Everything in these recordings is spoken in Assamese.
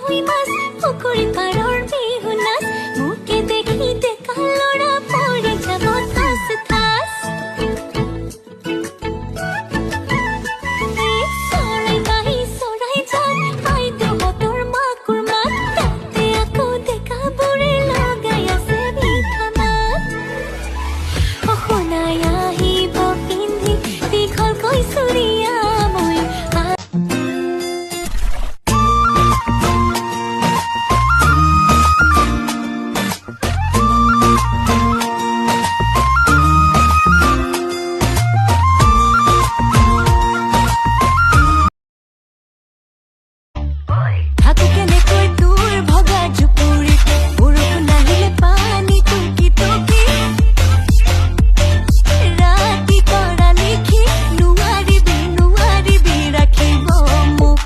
বিহুই মাছ পুকুৰী পাৰৰ বিহু নাচ মোকে দেখি ডেকা ল'ৰা পৰি যাব ঠাচ ঠাচ চৰাই বাহি চৰাই যাত আইদেউহঁতৰ মাকুৰ মাত তাতে আকৌ ডেকাবোৰে লগাই আছে মিঠা মাত শুনাই আহিব পিন্ধি দীঘলকৈ চুৰিয়া মই থাকো কেনেকৈ তোৰ ভগা জুপুৰিত বৰষুণ আহিলে পানী টুকি টুকি ৰাতি তৰা লিখি নোৱাৰিবি ৰাখিব মোক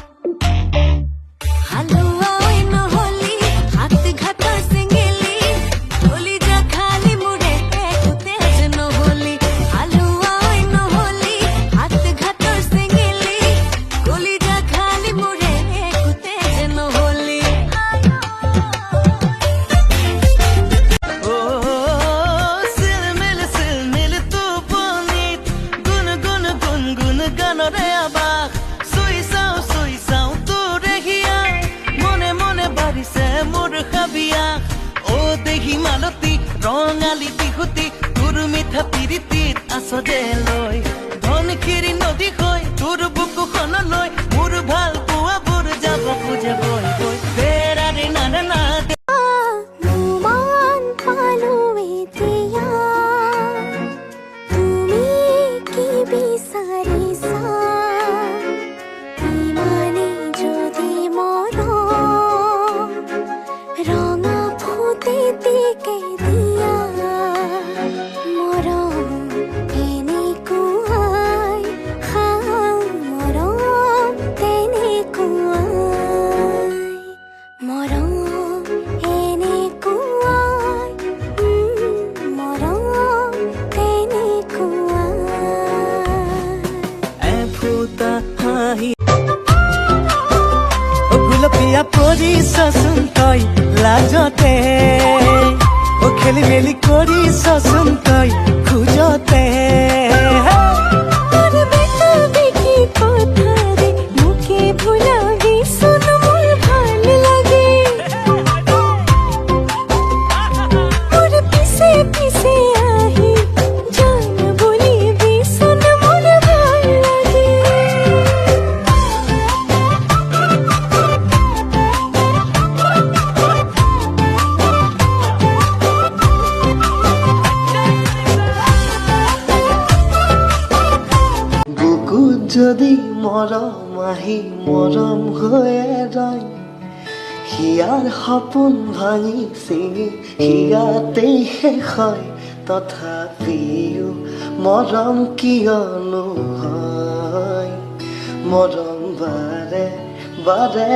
হালোৱা নহলি হাত ঘাটৰ চেঙেলি চলি যা খালি মোৰে একোতে যেন নহলি হালোৱা নহলি হাত ঘাটৰ চেঙেলি চলি যা খালি মোৰে একোতে যেন নহলি চিলমিল টোপনিত গুণ গানৰে আবাস চুই চাওঁ তোৰে হিয়া মনে মনে বাঢ়িছে মোৰ হাবিয়া অ দেহি মালতী ৰঙালী বিহুতি তোৰ মিঠা পিৰিতিত আছদে লৈ ধনশিৰি নদী হৈ তোৰ বুকুখনলৈ মোৰ ভাল পোৱাবোৰ যাব খোজে বৈ বৈ বেৰাৰে নানা নুমান পালো এতিয়া তুমি কি বিচাৰিছা ইমানে যদি মৰম ৰঙা ফুটেটিকে দিয়া মৰম এনেকুৱাই মৰম তেনেকুৱাই মৰম এনেকুৱাই মৰম তেনেকুৱাই এফুটা হাঁহি গুলপীয়া পৰিছচোন তই লাজতে অ খেলি মেলি কৰিছচোন তই খোজতে তোৰ বেটা দেখি পথাৰে মোকে ভুলাবিচোন মোৰ ভাল লাগে মোৰ পিছে পিছে আহি জান বুলিবিচোন মোৰ ভাল লাগে বুকুত যদি মৰম আহি মৰম হৈয়ে ৰয় হিয়াৰ সপোন ভাঙি চিঙি হিয়াতেই শেষ হয় তথাপিও মৰম কিয়নো হয় মৰম বাৰে বাৰে